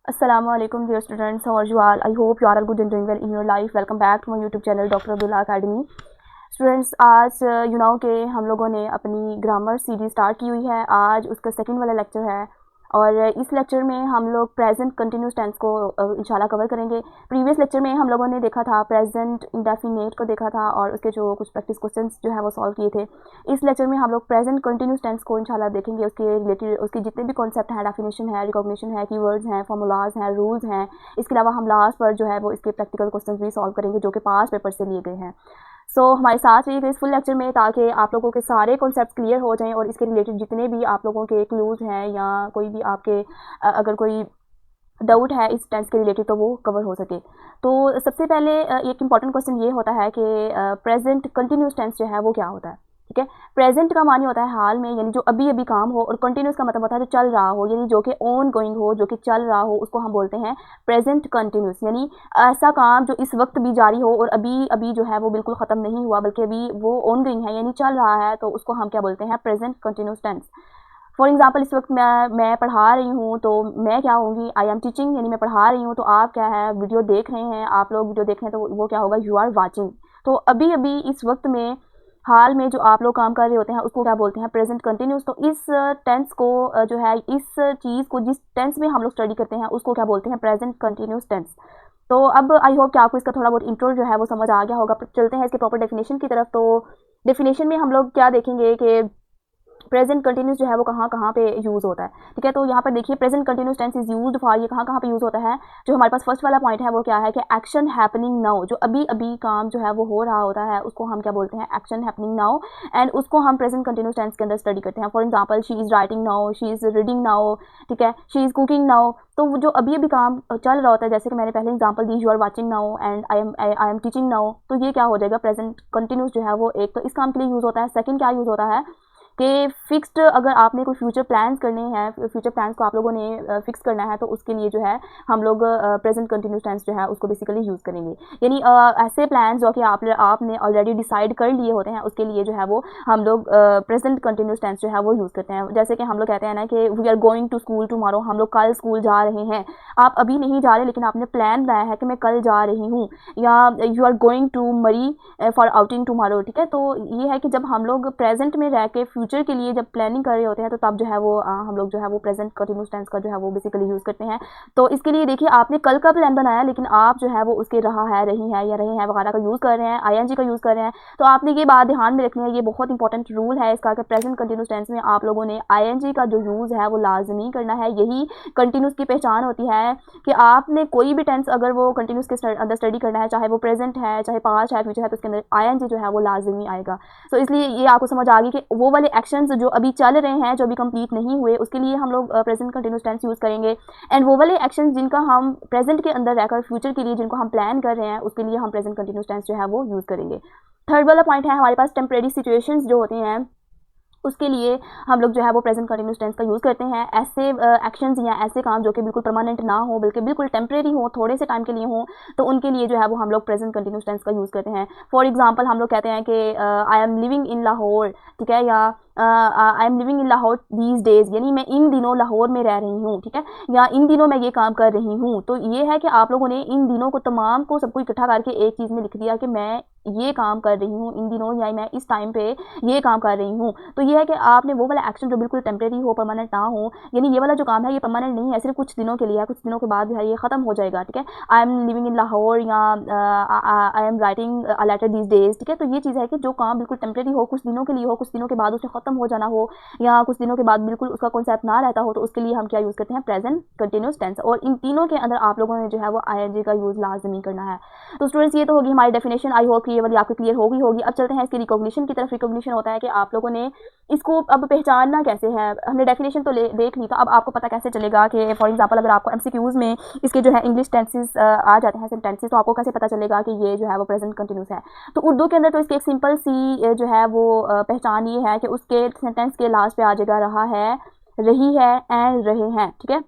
Assalamu alaikum dear students, how are you all? I hope you are all good and doing well in your life. Welcome back to my YouTube channel Dr. Abdullah Academy. Students आज कि हम लोगों ने अपनी grammar series start की हुई है। आज उसका सेकंड वाला लेक्चर है और इस लेक्चर में हम लोग प्रेजेंट कंटिन्यूस टेंस को इंशाल्लाह कवर करेंगे। प्रीवियस लेक्चर में हम लोगों ने देखा था प्रेजेंट इंडेफिनिट को देखा था और उसके जो कुछ प्रैक्टिस क्वेश्चंस जो है वो सॉल्व किए थे। इस लेक्चर में हम लोग प्रेजेंट कंटिन्यूस टेंस को इंशाल्लाह देखेंगे, उसके रिलेटेड उसके जितने भी कॉन्सेप्ट हैं, डेफिनेशन है, रिकॉग्निशन है, कीवर्ड्स हैं, फार्मूलाज हैं, रूल्स हैं। इसके अलावा हम लास्ट पर जो है वो इसके प्रैक्टिकल क्वेश्चन भी सॉल्व करेंगे जो कि पास पेपर से लिए गए हैं। हमारे साथ रहिएगा इस फुल लेक्चर में ताकि आप लोगों के सारे कॉन्सेप्ट क्लियर हो जाएं और इसके रिलेटेड जितने भी आप लोगों के क्लूज हैं या कोई भी आपके अगर कोई डाउट है इस टेंस के रिलेटेड तो वो कवर हो सके। तो सबसे पहले एक इम्पॉर्टेंट क्वेश्चन ये होता है कि प्रेजेंट कंटिन्यूस टेंस जो है वो क्या होता है। ठीक है, प्रेजेंट का मानी होता है हाल में, यानी जो अभी अभी काम हो, और कंटिन्यूस का मतलब होता है जो चल रहा हो, यानी जो कि ऑन गोइंग हो, जो कि चल रहा हो, उसको हम बोलते हैं प्रेजेंट कंटिन्यूस। यानी ऐसा काम जो इस वक्त भी जारी हो और अभी अभी जो है वो बिल्कुल ख़त्म नहीं हुआ बल्कि अभी वो ऑन गोइंग है यानी चल रहा है, तो उसको हम क्या बोलते हैं, present continuous tense. For example इस वक्त मैं पढ़ा रही हूँ तो मैं क्या होंगी, आई एम टीचिंग, यानी मैं पढ़ा रही हूँ। तो आप क्या है, वीडियो देख रहे हैं, आप लोग वीडियो देख रहे हैं तो वो क्या होगा, यू आर वाचिंग। तो अभी अभी इस वक्त में हाल में जो आप लोग काम कर रहे होते हैं उसको क्या बोलते हैं, प्रेजेंट कंटिन्यूस। तो इस टेंस को जो है, इस चीज़ को जिस टेंस में हम लोग स्टडी करते हैं उसको क्या बोलते हैं, प्रेजेंट कंटिन्यूस टेंस। तो अब आई होप कि आपको इसका थोड़ा बहुत इंट्रो जो है वो समझ आ गया होगा। चलते हैं इसके प्रॉपर डेफिनेशन की तरफ। तो डेफिनेशन में हम लोग क्या देखेंगे कि प्रेजेंट कंटिन्यूस जो है वो कहाँ कहाँ पे यूज़ होता है। ठीक है, तो यहाँ पर देखिए present continuous tense is used for, ये कहाँ कहाँ पे यूज़ होता है। जो हमारे पास फर्स्ट वाला पॉइंट है वो क्या है कि एक्शन हैपनिंग नाउ, जो अभी अभी काम जो है वो हो रहा होता है उसको हम क्या बोलते हैं, एक्शन हैपनिंग नाउ, एंड उसको हम प्रेजेंट कंटिन्यूस टेंस के अंदर स्टडी करते हैं। For example she is writing now, she is reading now, ठीक है, शी इज़ कुकिंग नाउ। तो जो अभी अभी काम चल रहा होता है, जैसे कि मैंने पहले एग्जांपल दी, you are watching now and I am teaching now, तो ये क्या हो जाएगा, प्रेजेंट कंटिन्यूस जो है वो एक तो इस काम के लिए यूज़ होता है। सेकंड क्या यूज़ होता है कि फिक्स्ड, अगर आपने कोई फ्यूचर प्लान्स करने हैं, फ्यूचर प्लान्स को आप लोगों ने फिक्स करना है तो उसके लिए जो है हम लोग प्रेजेंट कंटिन्यूस टेंस जो है उसको बेसिकली यूज़ करेंगे। यानी ऐसे प्लान्स जो कि आपने ऑलरेडी डिसाइड कर लिए होते हैं उसके लिए जो है वो हम लोग प्रेजेंट कंटिन्यूस टेंस जो है वो यूज़ करते हैं। जैसे कि हम लोग कहते हैं ना कि we are going to school tomorrow, हम लोग कल स्कूल जा रहे हैं। आप अभी नहीं जा रहे लेकिन आपने प्लान बनाया है कि मैं कल जा रही हूँ, या यू आर गोइंग टू मरी फॉर आउटिंग टुमारो। ठीक है, तो ये है कि जब हम लोग प्रेजेंट में रह के फ्यूचर के लिए जब प्लानिंग कर रहे होते हैं तो तब जो है वो हम लोग जो है वो प्रेजेंट कंटिन्यूस टेंस का जो है वो बेसिकली यूज़ करते हैं। तो इसके लिए देखिए आपने कल का प्लान बनाया लेकिन आप जो है वो उसके रहा है, रही है या रहे हैं वगैरह का यूज़ कर रहे हैं, आईएनजी का यूज़ कर रहे हैं। तो आपने ये बात ध्यान में रखनी है, ये बहुत इंपॉर्टेंट रूल है इसका कि प्रेजेंट कंटिन्यूस टेंस में आप लोगों ने आईएनजी का जो यूज़ है वो लाजमी करना है। यही कंटिन्यूस की पहचान होती है कि आपने कोई भी टेंस अगर वो कंटिन्यूस के अंदर स्टडी करना है, चाहे वो प्रेजेंट है, चाहे पास्ट है, फ्यूचर है, तो उसके अंदर आईएनजी जो है वो लाजमी आएगा। तो इसलिए ये आपको समझ आ गई कि वो वाले एक्शंस जो अभी चल रहे हैं, जो अभी कंप्लीट नहीं हुए, उसके लिए हम लोग प्रेजेंट कंटिन्यूस टेंस यूज़ करेंगे। एंड वो वाले एक्शंस जिनका हम प्रेजेंट के अंदर रहकर फ्यूचर के लिए जिनको हम प्लान कर रहे हैं उसके लिए हम प्रेजेंट कंटिन्यूस टेंस जो है वो यूज़ करेंगे। थर्ड वाला पॉइंट है हमारे पास टेम्परेरी सिचुएशंस जो होते हैं उसके लिए हम लोग जो है वो प्रेजेंट कंटिन्यूस टेंस का यूज़ करते हैं। ऐसे एक्शंस या ऐसे काम जो कि बिल्कुल परमानेंट ना हो बल्कि बिल्कुल टेम्परेरी हो, थोड़े से टाइम के लिए हो, तो उनके लिए जो है वो हम लोग प्रेजेंट कंटिन्यूस टेंस का यूज़ करते हैं। फॉर एग्जांपल हम लोग कहते हैं कि आई एम लिविंग इन लाहौर, ठीक है, या I am living in Lahore these days, यानी मैं इन दिनों लाहौर में रह रही हूँ, ठीक है, या इन दिनों मैं ये काम कर रही हूँ। तो ये है कि आप लोगों ने इन दिनों को तमाम को सबको इकट्ठा करके एक चीज़ में लिख दिया कि मैं ये काम कर रही हूँ इन दिनों, या मैं इस टाइम पे ये काम कर रही हूँ। तो ये है कि आपने वो वाला एक्शन जो बिल्कुल टेम्परेरी हो, परमानेंट ना हो, यानी ये वाला जो काम है ये परमानेंट नहीं है, सिर्फ कुछ दिनों के लिए है, कुछ दिनों के बाद जो है ये ख़त्म हो जाएगा। ठीक है, I am living in Lahore या I am writing a letter these days. ठीक है, तो ये चीज़ है कि जो काम बिल्कुल टेम्परेरी हो, कुछ दिनों के लिए हो, कुछ दिनों के बाद उसने ख़त्म हो जाना हो, या कुछ दिनों के बाद बिल्कुल उसका कॉन्सेप्ट ना रहता हो, तो उसके लिए हम क्या यूज़ करते हैं, प्रेजेंट कंटिन्यूस टेंस। और इन तीनों के अंदर आप लोगों ने जो है वो आईएनजी का यूज़ लाजमी करना है। तो स्टूडेंट्स ये तो होगी हमारी डेफिनेशन, आई होप ये वाली आपको क्लियर होगी। अब चलते हैं इसकी रिकॉग्निशन की तरफ। रिकॉग्निशन होता है कि आप लोगों ने इसको अब पहचानना कैसे है। हमने डेफिनेशन तो देख ली, तो अब आपको पता कैसे चलेगा कि फॉर एग्जांपल अगर आपको एमसीक्यूज में इसके जो है इंग्लिश टेंसेस आ जाते हैं, सेंटेंसेस, तो आपको कैसे पता चलेगा कि ये जो है वो प्रेजेंट कंटिन्यूस है। तो उर्दू के अंदर तो इसकी एक सिंपल सी जो है वो पहचान ये है कि उसके सेंटेंस के लास्ट पे आ जाएगा रहा है, रही है एंड रहे हैं। ठीक है,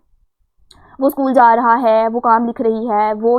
वो स्कूल जा रहा है, वो काम लिख रही है, वो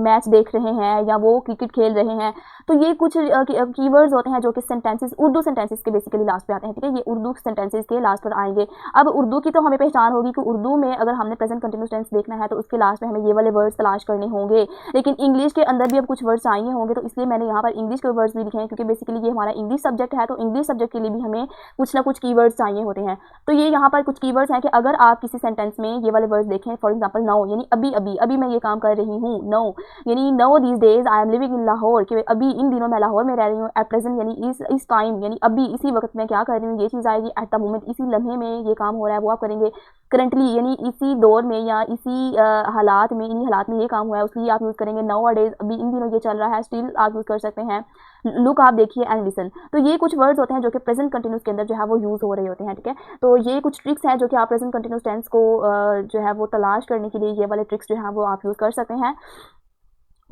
मैच देख रहे हैं या वो क्रिकेट खेल रहे हैं। तो ये कुछ कीवर्ड्स होते हैं जो कि सेंटेंसेस, उर्दू सेंटेंसेस के बेसिकली लास्ट पे आते हैं, ठीक है। ये उर्दू सेंटेंसेस के लास्ट पर आएंगे। अब उर्दू की तो हमें पहचान होगी कि उर्दू में अगर हमने प्रेजेंट कंटिन्यूस टेंस देखना है तो उसके लास्ट में हमें ये वाले वर्ड्स तलाश करने होंगे। लेकिन इंग्लिश के अंदर भी अब कुछ वर्ड्स चाहिए होंगे, तो इसलिए मैंने यहाँ पर इंग्लिश के वर्ड्स भी लिखे हैं, क्योंकि बेसिकली ये हमारा इंग्लिश सब्जेक्ट है, तो इंग्लिश सब्जेक्ट के लिए भी हमें कुछ ना कुछ कीवर्ड्स चाहिए होते हैं। तो ये यहाँ पर कुछ कीवर्ड्स हैं कि अगर आप किसी सेंटेंस में ये वाले वर्ड्स देखें, फॉर एग्जांपल नाउ यानी अभी अभी अभी मैं ये काम कर रही हूँ, नाउ यानी now these days I am living in Lahore, कि अभी इन दिनों मैं लाहौर में रह रही हूँ। एट प्रेजेंट यानी इस टाइम यानी अभी इसी वक्त में क्या कर रही हूँ, ये चीज़ आएगी। एट द मोमेंट इसी लम्हे में ये काम हो रहा है, वो आप करेंगे। करंटली यानी इसी दौर में या इसी हालात में, इन्हीं हालात में ये काम हुआ है, उसके लिए आप यूज़ करेंगे नाउ अ डेज, अभी इन दिनों ये चल रहा है, स्टिल आप यूज़ कर सकते हैं। लुक आप देखिए एंड लिसन। तो ये कुछ वर्ड्स होते हैं जो कि प्रेजेंट कंटिन्यूस के अंदर जो है वो यूज़ हो रहे होते हैं, ठीक है। तो ये कुछ ट्रिक्स हैं जो कि आप प्रेजेंट कंटिन्यूस टेंस को जो है वो तलाश करने के लिए ये वाले ट्रिक्स जो है वो आप यूज़ कर सकते हैं।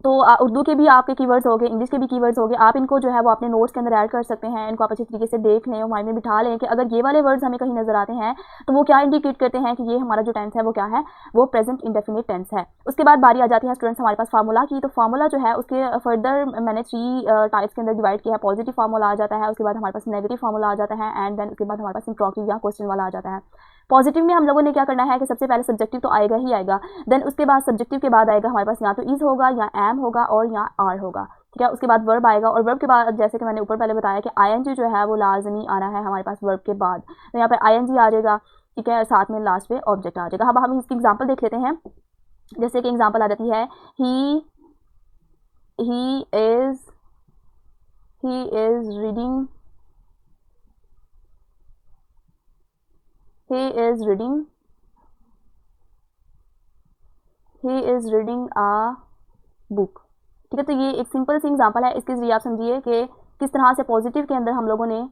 तो उर्दू के भी आपके कीवर्ड्स हो गए, इंग्लिश के भी कीवर्ड्स हो गए, आप इनको जो है वो अपने नोट्स के अंदर ऐड कर सकते हैं। इनको आप अच्छी तरीके से देख लें और माइंड में बिठा लें कि अगर ये वाले वर्ड्स हमें कहीं नजर आते हैं तो वो क्या इंडिकेट करते हैं कि ये हमारा जो टेंस है वो क्या है, वो प्रेजेंट इंडेफिनिट टेंस है। उसके बाद बारी आ जाती है स्टूडेंट्स हमारे पास फार्मूला की। तो फार्मूला जो है उसके फर्दर मैंने 3 टाइप्स के अंदर डिवाइड किया है। पॉजिटिव फार्मूला आ जाता है, उसके बाद हमारे पास नेगेटिव फार्मूला आ जाता है, एंड देन उसके बाद हमारे पास इंट्रोगेटिव या क्वेश्चन वाला आ जाता है। पॉजिटिव में हम लोगों ने क्या करना है कि सबसे पहले सब्जेक्टिव तो आएगा ही आएगा, देन उसके बाद सब्जेक्टिव के बाद आएगा हमारे पास या तो इज होगा या एम होगा और या आर होगा, ठीक है। उसके बाद वर्ब आएगा, और वर्ब के बाद जैसे कि मैंने ऊपर पहले बताया कि आईएनजी जो है वो लाजमी आना है हमारे पास वर्ब के बाद। तो यहाँ पर आईएनजी आ जाएगा, ठीक है, साथ में लास्ट पे ऑब्जेक्ट आ जाएगा। अब हम इसकी एग्जाम्पल देख लेते हैं। जैसे कि एग्जाम्पल आ जाती है he is reading, he is reading a book, ठीक है। तो ये एक सिंपल सी एग्जांपल है, इसके जरिए आप समझिए कि किस तरह से पॉजिटिव के अंदर हम लोगों ने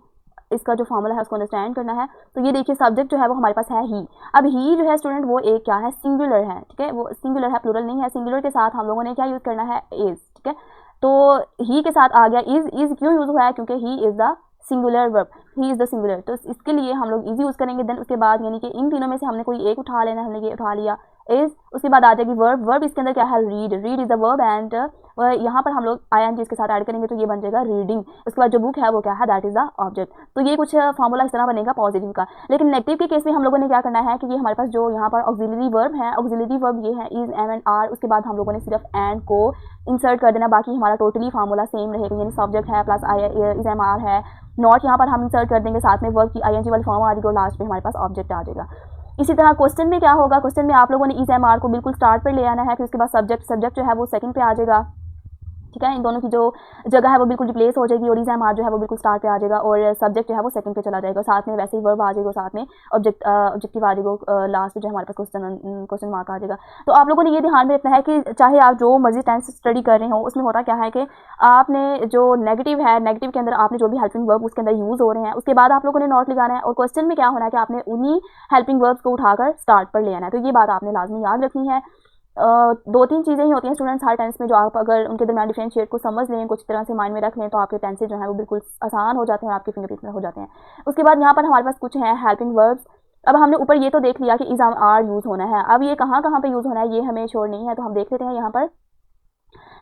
इसका जो फॉर्मूला है उसको अंडरस्टैंड करना है। तो ये देखिए सब्जेक्ट जो है वो हमारे पास है ही। अब ही जो है स्टूडेंट वो एक क्या है, सिंगुलर है, ठीक है। वो सिंगुलर है, प्लूरल नहीं है। सिंगुलर के साथ हम लोगों ने क्या यूज़ करना है, इज, ठीक है। तो ही के साथ आ गया इज क्यों यूज़ हुआ है, क्योंकि he is the singular verb, he is the singular, तो इसके लिए हम लोग इज यूज़ करेंगे। देन उसके बाद यानी कि इन तीनों में से हमने कोई एक उठा लेना, हमने ये उठा लिया इज। उसके बाद आ जाएगी वर्ब, वर्ब इसके अंदर क्या है, read, read is the verb, and यहाँ पर हम लोग आईएनजी इसके साथ ऐड करेंगे तो ये बन जाएगा रीडिंग। उसके बाद जो बुक है वो क्या है, दैट इज द ऑब्जेक्ट। तो ये कुछ फॉर्मूला इस तरह बनेगा पॉजिटिव का। लेकिन नेगेटिव के केस में हम लोगों ने क्या करना है कि ये हमारे पास जो यहाँ पर ऑक्सिलरी वर्ब है, ऑक्सिलरी वर्ब ये है इज, एम एंड आर। उसके बाद हम लोगों ने सिर्फ एंड को इंसर्ट कर देना, बाकी हमारा टोटली फार्मूला सेम रहेगा, यानी सब्जेक्ट है प्लस इज एम आर है, नॉट यहाँ पर हम इंसर्ट कर देंगे, साथ में वर्ब की आईएनजी वाली फॉर्म आ जाएगी और लास्ट में हमारे पास ऑब्जेक्ट आ जाएगा। इसी तरह क्वेश्चन में क्या होगा, क्वेश्चन में आप लोगों ने इज एम आर को बिल्कुल स्टार्ट पर ले आना है, फिर उसके बाद सब्जेक्ट जो है वो सेकंड पे आ जाएगा, ठीक है। इन दोनों की जो जगह है वो बिल्कुल रिप्लेस हो जाएगी और इज एम आर जो है वो बिल्कुल स्टार्ट पे आ जाएगा और सब्जेक्ट जो है वो सेकंड पे चला जाएगा। साथ में वैसे ही वर्ब आ जाएगा, साथ में ऑब्जेक्टिव आ जाएगा, लास्ट में जो हमारे पास क्वेश्चन मार्क आ जाएगा। तो आप लोगों ने ये ध्यान में रखना है कि चाहे आप जो मर्जी टेंस स्टडी कर रहे हो, उसमें होता क्या है कि आपने जो नेगेटिव है, नेगेटिव के अंदर आपने जो भी हेल्पिंग वर्ब उसके अंदर यूज़ हो रहे हैं, उसके बाद आप लोगों ने नोट लगाना है। और क्वेश्चन में क्या होना है कि आपने उन्हीं हेल्पिंग वर्ब्स को उठाकर स्टार्ट पर ले आना है। तो ये बात आपने लाजमी याद रखनी है। 2-3 चीज़ें ही होती हैं स्टूडेंट्स हर टेंस में, जो आप अगर उनके दरमियान डिफरेंशिएट को समझ लें, कुछ तरह से माइंड में रख लें, तो आपके टेंसेज जो है वो बिल्कुल आसान हो जाते हैं और आपके फिंगरटिप में हो जाते हैं। उसके बाद यहाँ पर हमारे पास कुछ हैं हेल्पिंग वर्ब्स। अब हमने ऊपर ये तो देख लिया कि इज आर यूज़ होना है, अब ये कहाँ कहाँ पे यूज़ होना है ये हमें श्योर नहीं है, तो हम देख लेते हैं।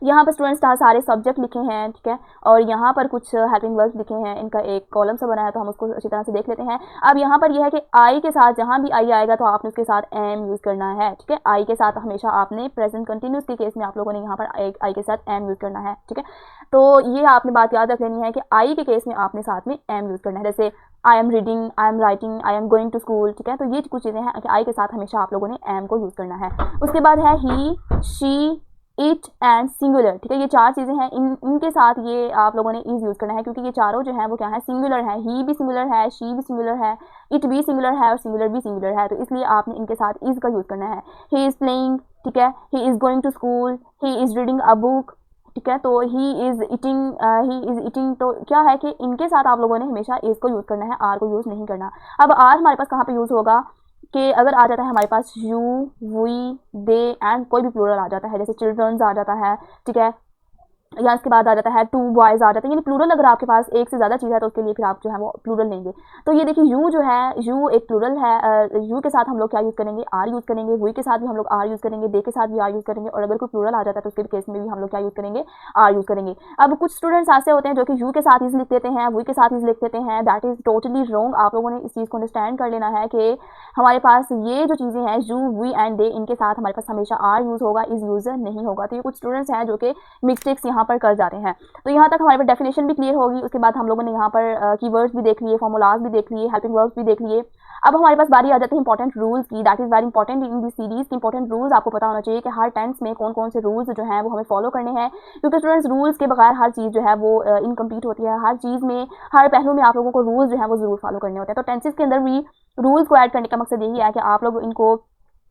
यहाँ पर स्टूडेंट्स सारे सब्जेक्ट लिखे हैं, ठीक है, और यहाँ पर कुछ हेल्पिंग वर्ब्स लिखे हैं, इनका एक कॉलम सा बना है, तो हम उसको अच्छी तरह से देख लेते हैं। अब यहाँ पर यह है कि आई के साथ जहाँ भी आई आएगा तो आपने उसके साथ एम यूज़ करना है, ठीक है। आई के साथ हमेशा आपने प्रेजेंट कंटिन्यूस के केस में आप लोगों ने यहाँ पर आई के साथ एम यूज़ करना है, ठीक है। तो ये आपने बात याद रख लेनी है कि आई के केस में आपने साथ में एम यूज़ करना है, जैसे I am reading, I am writing, I am going to school, ठीक है। तो ये कुछ चीज़ें हैं कि आई के साथ हमेशा आप लोगों ने एम को यूज़ करना है। उसके बाद है ही, शी, इट एंड सिंगुलर, ठीक है। ये 4 चीज़ें हैं, इनके साथ ये आप लोगों ने इज यूज़ करना है, क्योंकि ये चारों जो है वो क्या है, सिंगुलर है। ही भी सिंगुलर है, शी भी सिंगुलर है, इट भी सिंगुलर है और सिंगुलर भी सिंगुलर है, तो इसलिए आपने इनके साथ इज का यूज़ करना है। ही इज़ प्लेइंग, ठीक है, he is going to school, he is reading a book, ठीक है। तो ही इज़ ईटिंग, तो क्या है कि इनके साथ आप लोगों ने हमेशा इज को यूज़ करना है, आर को यूज़ नहीं करना। अब आर हमारे पास कहाँ पे यूज़ होगा कि अगर आ जाता है हमारे पास यू, वी, दे एंड कोई भी प्लूरल आ जाता है, जैसे चिल्ड्रंस आ जाता है, ठीक है, या इसके बाद आ जाता है टू बॉयज आ जाते हैं, यानी प्लूरल अगर आपके पास एक से ज़्यादा चीज़ है तो उसके लिए फिर आप जो है वो प्लूरल लेंगे। तो ये देखिए यू जो है, यू एक प्लूरल है, यू के साथ हम लोग क्या यूज़ करेंगे, आर यूज़ करेंगे। वी के साथ भी हम लोग आर यूज़ करेंगे, दे के साथ भी आर यूज़ करेंगे, और अगर कोई प्लूरल आ जाता है तो उसके केस में भी हम लोग क्या यूज़ करेंगे, आर यूज़ करेंगे। अब कुछ स्टूडेंट्स ऐसे होते हैं जो कि यू के साथ इज लिख देते हैं, वी के साथ इज लिख देते हैं, दैट इज़ टोटली रॉन्ग। आप लोगों ने इस चीज़ को अंडरस्टैंड कर लेना है कि हमारे पास ये जो चीज़ें हैं यू, वी एंड दे, इनके साथ हमारे पास हमेशा आर यूज़ होगा, इज यूज़ नहीं होगा। तो ये कुछ स्टूडेंट्स हैं जो कि मिस्टेक्स यहाँ पर कर जाते हैं। तो यहाँ तक हमारे पास डेफिनेशन भी क्लियर होगी। उसके बाद हम लोगों ने यहाँ पर कीवर्ड्स भी देख लिए, फॉर्मूलाज भी देख लिए, हेल्पिंग वर्ब्स भी देख लिए। अब हमारे पास बारी आ जाती है इंपॉर्टेंट रूल्स की। That is very important in this series. Important rules आपको पता होना चाहिए कि हर टेंस में कौन कौन से रूल्स जो हैं वो हमें फॉलो करने हैं, क्योंकि स्टूडेंट्स रूल्स के बगैर हर चीज़ जो है वो इनकम्प्लीट होती है। हर चीज़ में, हर पहलू में आप लोगों को रूल्स जो है वो जरूर फॉलो करने होते हैं। तो टेंसेस के अंदर भी रूल्स को ऐड करने का मकसद यही है कि आप लोग इनको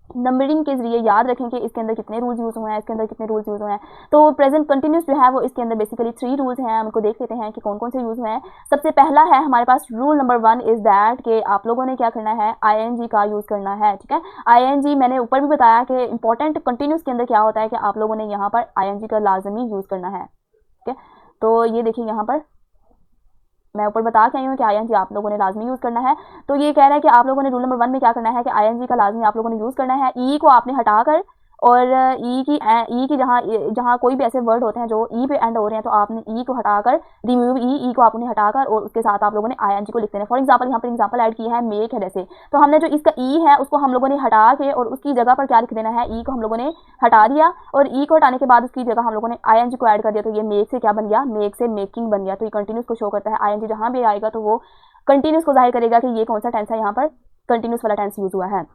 नंबरिंग के जरिए याद रखें कि इसके अंदर कितने रूल्स यूज़ हुए हैं, इसके अंदर कितने रूल्स यूज़ हुए हैं। तो प्रेजेंट कंटिन्यूस जो है वो इसके अंदर बेसिकली 3 रूल्स हैं। हम उनको देख लेते हैं कि कौन कौन से यूज़ हुए हैं। सबसे पहला है हमारे पास रूल नंबर 1 इज़ दैट कि आप लोगों ने क्या करना है, आईएनजी का यूज़ करना है। ठीक है, आईएनजी मैंने ऊपर भी बताया कि इंपॉर्टेंट कंटिन्यूस के अंदर क्या होता है कि आप लोगों ने यहाँ पर आईएनजी का लाजमी यूज़ करना है। ठीक है, तो ये देखिए यहाँ पर मैं ऊपर बता के आई हूँ कि आईएनजी आप लोगों ने लाजमी यूज़ करना है। तो ये कह रहा है कि आप लोगों ने रूल नंबर 1 में क्या करना है कि आईएनजी का लाजमी आप लोगों ने यूज़ करना है। ई को आपने हटाकर, और ई की जहाँ जहाँ कोई भी ऐसे वर्ड होते हैं जो ई पे एंड हो रहे हैं तो आपने ई को हटाकर, रिमूव ई को आपने हटाकर और उसके साथ आप लोगों ने आईएनजी को लिख देना है। फॉर एग्जांपल यहाँ पर एग्जांपल ऐड किया है मेक है जैसे, तो हमने जो इसका ई है उसको हम लोगों ने हटा के और उसकी जगह पर क्या लिख देना है, ई को हम लोगों ने हटा दिया, और ई को हटाने के बाद उसकी जगह हम लोगों ने आईएनजी को ऐड कर दिया। तो ये मेक से क्या बन गया, मेक से मेकिंग बन गया। तो ये कंटिन्यूस को शो करता है। आईएनजी जहाँ भी आएगा तो वो कंटिन्यूस को जाहिर करेगा कि ये कौन सा टेंस है, यहाँ पर कंटिन्यूस वाला टेंस यूज हुआ है।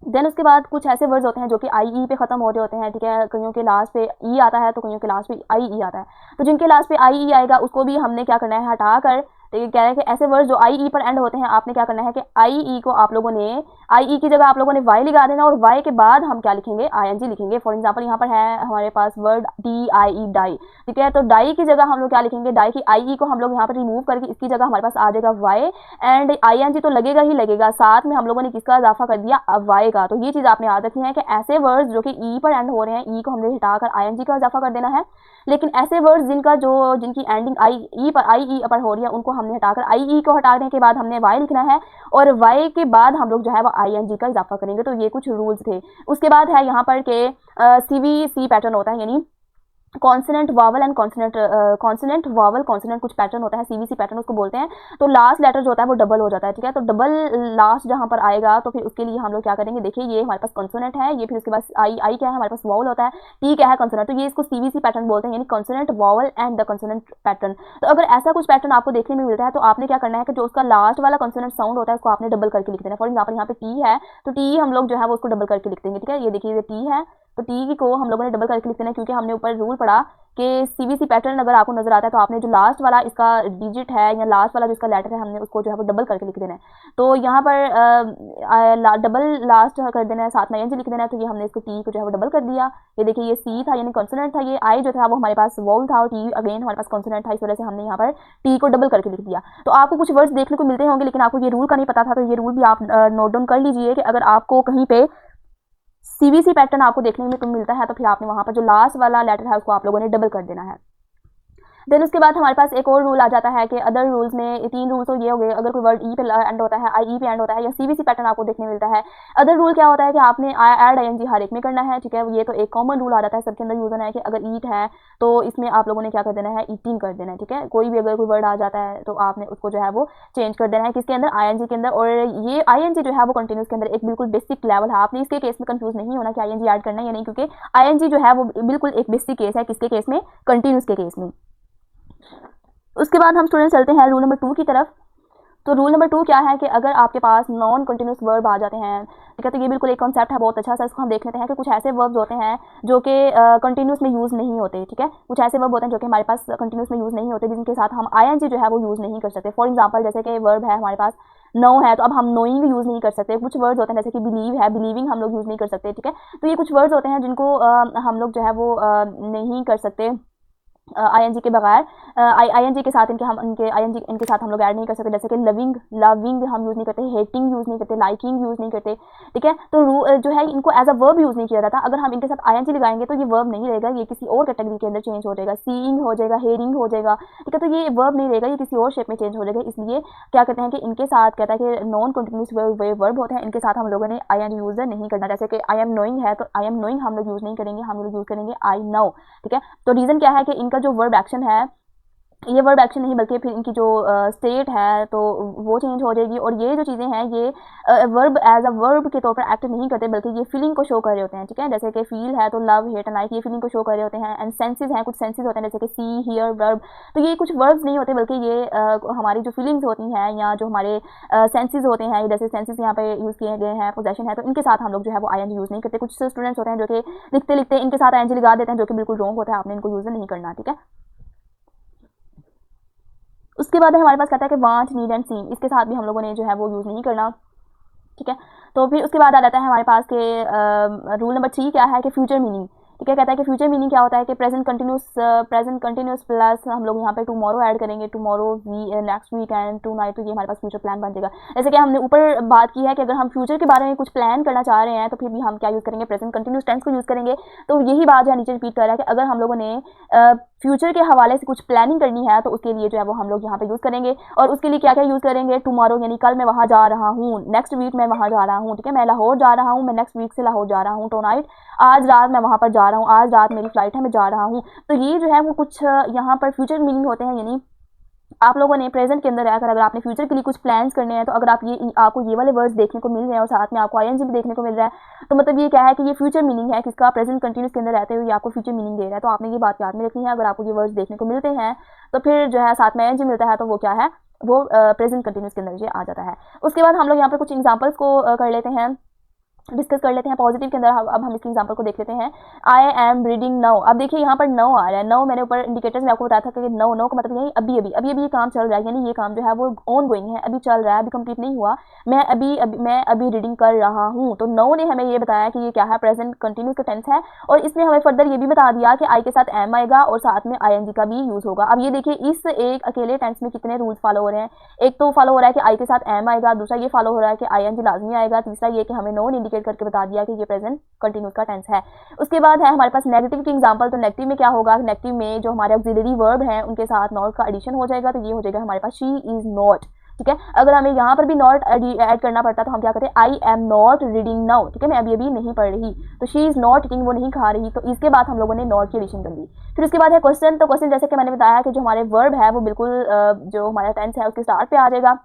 देन उसके बाद कुछ ऐसे वर्ड्स होते हैं जो कि आई ई पे खत्म हो रहे होते हैं। ठीक है, कईयों के लास्ट पे ई आता है तो कईयों के लास्ट पे आई ई आता है। तो जिनके लास्ट पे आई ई आएगा उसको भी हमने क्या करना है, हटाकर। तो ये कह रहे हैं कि ऐसे वर्ड्स जो आई ई पर एंड होते हैं आपने क्या करना है कि आई ई को आप लोगों ने, आई ई की जगह आप लोगों ने वाई लगा देना, और वाई के बाद हम क्या लिखेंगे, आईएनजी लिखेंगे। फॉर एग्जांपल यहाँ पर है हमारे पास word D I E, die. ठीक है, तो डाई की जगह हम लोग क्या लिखेंगे, डाई की आई ई को हम लोग यहाँ पर रिमूव करके इसकी जगह हमारे पास आ जाएगा वाई, एंड आईएनजी तो लगेगा ही लगेगा, साथ में हम लोगों ने किसका इजाफा कर दिया, वाई का। तो ये चीज़ आपने याद रखनी है कि ऐसे वर्ड्स जो कि ई पर एंड हो रहे हैं, ई को हमने हटाकर आईएनजी का इजाफा कर देना है। लेकिन ऐसे वर्ड्स जिनकी एंडिंग आई ई पर हो रही है उनको हमने हटाकर आई ई को हटाने के बाद हमने वाई लिखना है, और वाई के बाद हम लोग जो है वो आईएनजी का इजाफा करेंगे। तो ये कुछ रूल्स थे। उसके बाद है यहाँ पर के सीवीसी पैटर्न होता है, यानी consonant vowel and consonant vowel consonant कुछ पैटर्न होता है, सीवीसी पैटर्न उसको बोलते हैं। तो लास्ट लेटर जो होता है वो डबल हो जाता है। ठीक है, तो डबल लास्ट जहां पर आएगा तो फिर उसके लिए हम लोग क्या करेंगे, देखिए ये हमारे पास कॉन्सोनेंट है, ये फिर उसके बाद आई क्या है हमारे पास वावल होता है, टी क्या है कॉन्सोनेंट। तो ये इसको सीवीसी पैटर्न बोलते हैं, यानी consonant vowel and the consonant pattern. तो अगर ऐसा कुछ पैटर्न आपको देखने में मिलता है तो आपने क्या करना है कि जो उसका लास्ट वाला कॉन्सोनेंट साउंड होता है उसको आपने डबल करके लिख देना। फॉर एग्जाम्पल यहाँ पे टी है तो टी हम लोग जो है वो उसको डबल करके लिख देंगे। ठीक है, ये देखिए ये टी है तो टी को हम लोगों ने डबल करके लिख देना, क्योंकि हमने ऊपर रूल पढ़ा कि सीवीसी पैटर्न अगर आपको नजर आता है तो आपने जो लास्ट वाला इसका डिजिट है या लास्ट वाला जो इसका लेटर है हमने उसको जो है वो डबल करके लिख देना है। तो यहाँ पर डबल लास्ट कर देना है, साथ में एन लिख देना है। तो ये हमने इसको टी को जो है वो डबल कर दिया। ये देखिए ये सी था यानी कॉन्सोनेंट था, ये आई जो था वो हमारे पास वोल था, और टी अगेन हमारे पास कॉन्सोनेंट था, इस वजह से हमने यहाँ पर टी को डबल करके लिख दिया। तो आपको कुछ वर्ड्स देखने को मिलते होंगे लेकिन आपको ये रूल का नहीं पता था, तो ये रूल भी आप नोट डाउन कर लीजिए कि अगर आपको कहीं पे सीवीसी पैटर्न आपको देखने में मिलता है तो फिर आपने वहां पर जो लास्ट वाला लेटर है उसको आप लोगों ने डबल कर देना है। देन उसके बाद हमारे पास एक और रूल आ जाता है कि अदर रूल्स में 3 रूल्स तो ये हो गए, अगर कोई वर्ड ई पे एंड होता है, आई ई पे एंड होता है, या सीवीसी पैटर्न आपको देखने मिलता है। अदर रूल क्या होता है कि आपने ऐड आईएनजी हर एक में करना है। ठीक है, ये तो एक कॉमन रूल आ जाता है सबके अंदर यूज होना है कि अगर ईट है तो इसमें आप लोगों ने क्या कर देना है, ईटिंग कर देना है। ठीक है, कोई भी अगर कोई वर्ड आ जाता है तो आपने उसको जो है वो चेंज कर देना है किसके अंदर, आईएनजी के अंदर। और ये आईएनजी जो है वो कंटिन्यूस के अंदर एक बिल्कुल बेसिक लेवल है, आपने इसके केस में कंफ्यूज नहीं होना कि आईएनजी ऐड करना है या नहीं, क्योंकि आईएनजी जो है वो बिल्कुल एक बेसिक केस है किसके केस में, कंटिन्यूस के केस में। उसके बाद हम स्टूडेंट चलते हैं रूल नंबर 2 की तरफ। तो रूल नंबर 2 क्या है कि अगर आपके पास नॉन कंटिन्यूस वर्ब आ जाते हैं, ठीक है, तो ये बिल्कुल एक कॉन्सेप्ट है बहुत अच्छा सा, इसको हम देख लेते हैं कि कुछ ऐसे वर्ब्स होते हैं जो कि कंटिन्यूस में यूज़ नहीं होते। ठीक है, कुछ ऐसे वर्ब होते हैं जो कि हमारे पास कंटिन्यूस में यूज़ नहीं होते, जिनके साथ हम आईएनजी जो है वो यूज़ नहीं कर सकते। फॉर एग्जाम्पल जैसे कि वर्ब है हमारे पास नो है तो अब हम नोइंग यूज़ नहीं कर सकते। कुछ वर्ड्स होते हैं जैसे कि बिलीव है, बिलीविंग हम लोग यूज़ नहीं कर सकते। ठीक है, तो ये कुछ वर्ड्स होते हैं जिनको हम लोग जो है वो नहीं कर सकते, आईएनजी के बगैर आईएनजी के साथ इनके आईएनजी इनके साथ हम लोग ऐड नहीं कर सकते, जैसे कि लविंग हम यूज़ नहीं करते, हेटिंग यूज़ नहीं करते, लाइकिंग यूज़ नहीं करते, ठीक है। तो जो है इनको एज अ वर्ब यूज़ नहीं किया जाता। अगर हम इनके साथ आईएनजी लगाएंगे तो ये वर्ब नहीं रहेगा, ये किसी और कैटेगरी के अंदर चेंज हो जाएगा, सीइंग हो जाएगा, हेयरिंग हो जाएगा, ठीक है। तो ये वर्ब नहीं रहेगा, ये किसी और शेप में चेंज हो जाएगा। इसलिए क्या कहते हैं कि इनके साथ कहता है कि नॉन कंटिन्यूस वर्ब होते हैं, इनके साथ हम लोगों ने आईएनजी यूज़ नहीं करना। जैसे कि आई एम नोइंग है, तो आई एम नोइंग हम लोग यूज़ नहीं करेंगे, हम लोग यूज़ करेंगे आई नो, ठीक है। तो रीज़न क्या है कि इनका जो वर्ब एक्शन है, ये वर्ब एक्शन नहीं बल्कि फिर इनकी जो स्टेट है तो वो चेंज हो जाएगी। और ये जो चीज़ें हैं ये वर्ब एज अ वर्ब के तौर पर एक्ट नहीं करते, बल्कि ये फीलिंग को शो कर रहे होते हैं, ठीक है। जैसे कि फील है तो लव, हेट एंड लाइक, ये फीलिंग को शो कर रहे होते हैं। एंड सेंसेस हैं, कुछ सेंसेस होते हैं जैसे कि सी, हियर, वर्ब, तो ये कुछ वर्ब्स नहीं होते, बल्कि ये हमारी जो फीलिंग्स होती हैं या जो हमारे सेंसेस होते हैं, जैसे सेंसेस यहाँ पे यूज़ किए गए हैं, पोजेशन है, तो इनके साथ हम लोग जो है वो आईएनजी यूज़ नहीं करते। कुछ स्टूडेंट्स होते हैं जो कि लिखते लिखते इनके साथ आईएनजी लगा देते हैं, जो कि बिल्कुल रॉन्ग होता है, आपने इनको यूज़ नहीं करना, ठीक है। उसके बाद हमारे पास कहता है कि वांट, नीड एंड सीम, इसके साथ भी हम लोगों ने जो है वो यूज़ नहीं करना, ठीक है। तो फिर उसके बाद आ जाता है हमारे पास के रूल नंबर 3 क्या है कि फ्यूचर मीनिंग, ठीक है। कहता है कि फ्यूचर मीनिंग क्या होता है कि प्रेजेंट कंटिन्यूस प्लस हम लोग यहाँ पे टुमारो ऐड करेंगे, tomorrow, next week and tonight, तो ये हमारे पास फ्यूचर प्लान बन जाएगा। जैसे कि हमने ऊपर बात की है कि अगर हम फ्यूचर के बारे में कुछ प्लान करना चाह रहे हैं तो फिर भी हम क्या यूज़ करेंगे, प्रेजेंट कंटिन्यूस टेंस को यूज़ करेंगे। तो यही बात जो है नीचे रिपीट कर रहा है कि अगर हम लोगों ने फ्यूचर के हवाले से कुछ प्लानिंग करनी है तो उसके लिए जो है वो हम लोग यहाँ पे यूज़ करेंगे। और उसके लिए क्या क्या यूज़ करेंगे, टुमारो यानी कल मैं वहाँ जा रहा हूँ, नेक्स्ट वीक मैं वहाँ जा रहा हूँ, ठीक है। मैं लाहौर जा रहा हूँ, मैं नेक्स्ट वीक से लाहौर जा रहा हूँ, टू नाइट, आज रात मैं वहाँ पर जा रहा हूँ, आज रात मेरी फ्लाइट है, मैं जा रहा हूँ। तो ये जो है वो कुछ यहाँ पर फ्यूचर मीनिंग होते हैं, यानी आप लोगों ने प्रेजेंट के अंदर रहकर अगर आपने फ्यूचर के लिए कुछ प्लान्स करने हैं तो अगर आपको ये वाले वर्ड्स देखने को मिल रहे हैं और साथ में आपको आईएनजी भी देखने को मिल रहा है, तो मतलब ये क्या है कि ये फ्यूचर मीनिंग है, किसका, प्रेजेंट कंटिन्यूस के अंदर रहते हुए आपको फ्यूचर मीनिंग दे रहा है। तो आपने ये बात याद में रखनी है, अगर आपको ये वर्ड्स देखने को मिलते हैं तो फिर जो है साथ में आईएनजी मिलता है तो वो क्या है, वो प्रेजेंट कंटिन्यूस के अंदर ये आ जाता है। उसके बाद हम लोग यहाँ पर कुछ एग्जाम्पल्स को कर लेते हैं, डिस्कस कर लेते हैं। पॉजिटिव के अंदर अब हम इसके एग्जांपल को देख लेते हैं। आई एम रीडिंग नाउ, अब देखिए यहाँ पर नाउ आ रहा है, नाउ मैंने ऊपर इंडिकेटर्स में आपको बताया था कि नाउ का मतलब यही अभी अभी ये काम चल रहा है, यानी ये काम जो है वो ऑन गोइंग है, अभी चल रहा है, अभी कंप्लीट नहीं हुआ। मैं अभी रीडिंग कर रहा हूँ। तो नाउ ने हमें ये बताया कि ये क्या है, प्रेजेंट कंटिन्यूस का टेंस है। और इसने हमें फर्दर ये भी बता दिया कि आई के साथ एम आएगा और साथ में आईएनजी का भी यूज होगा। अब ये देखिए इस एक अकेले टेंस में कितने रूल्स फॉलो हो रहे हैं। एक तो फॉलो हो रहा है कि आई के साथ एम आएगा, दूसरा ये फॉलो हो रहा है कि आईएनजी लाजमी आएगा, तीसरा ये कि हमें नाउ ने इंडिकेट करके बता दिया कि ये प्रेजेंट कंटिन्यूस का टेंस है। उसके बाद है हमारे पास नेगेटिव की एग्जांपल। तो नेगेटिव में क्या होगा, नेगेटिव में जो हमारे ऑक्सिलरी वर्ब हैं उनके साथ नॉट का एडिशन हो जाएगा। तो ये हो जाएगा हमारे पास शी इज नॉट, ठीक है। अगर हमें यहाँ पर भी नॉट ऐड करना पड़ता तो हम क्या करते हैं, I am not reading now, ठीक है, मैं अभी नहीं पढ़ रही। तो शी इज नॉट ईटिंग, वो नहीं खा रही, तो इसके बाद हम लोगों ने नॉट की एडिशन कर दी। फिर उसके बाद है क्वेश्चन। तो क्वेश्चन जैसे कि मैंने बताया कि जो हमारे वर्ब है वो बिल्कुल जो हमारा टेंस है उसके स्टार्ट पे आ जाएगा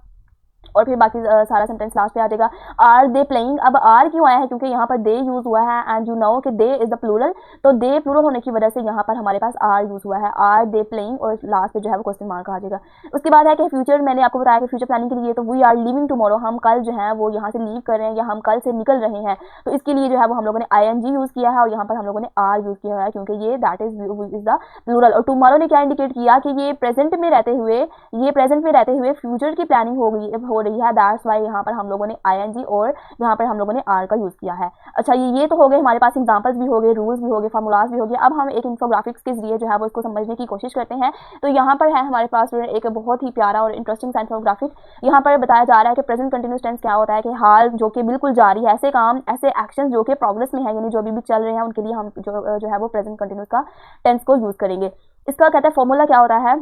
और फिर बाकी सारा सेंटेंस लास्ट पे आ जाएगा। आर दे प्लेइंग, अब आर क्यों आया है, क्योंकि यहाँ पर दे यूज हुआ है एंड यू नो कि दे इज द प्लूरल, तो दे प्लूरल होने की वजह से यहाँ पर हमारे पास आर यूज हुआ है, आर दे प्लेइंग, और लास्ट पे जो है वो क्वेश्चन मार्क आ जाएगा। उसके बाद है कि फ्यूचर, मैंने आपको बताया कि फ्यूचर प्लानिंग के लिए तो वी आर लिविंग टुमारो, हम कल जो है वो यहाँ से लीव कर रहे हैं या हम कल से निकल रहे हैं, तो इसके लिए जो है वो हम लोगों ने आईएनजी यूज किया है और यहाँ पर हम लोगों ने आर यूज किया है, क्योंकि ये दैट इज द प्लूरल। और टुमारो ने क्या इंडिकेट किया कि ये प्रेजेंट में रहते हुए फ्यूचर की प्लानिंग हो रही है, दैट्स वाई यहाँ पर हम लोगों ने आईएनजी और यहाँ पर हम लोगों ने आर का यूज किया है। अच्छा, ये तो हो गए हमारे पास एग्जांपल्स भी हो गए, रूल्स भी हो गए, फार्मूलाज भी हो गए। अब हम एक इन्फोग्राफिक्स के जरिए जो है वो इसको समझने की कोशिश करते हैं। तो यहाँ पर है हमारे पास एक बहुत ही प्यारा और इंटरेस्टिंग इन्फोग्राफिक। यहाँ पर बताया जा रहा है कि प्रेजेंट कंटिन्यूस टेंस क्या होता है, कि हाल जो कि बिल्कुल जारी है, ऐसे काम, ऐसे एक्शन जो कि प्रोग्रेस में है, यानी जो अभी भी चल रहे हैं, उनके लिए हम जो है वो प्रेजेंट कंटिन्यूस का टेंस को यूज करेंगे। इसका कहते हैं फॉर्मूला क्या होता है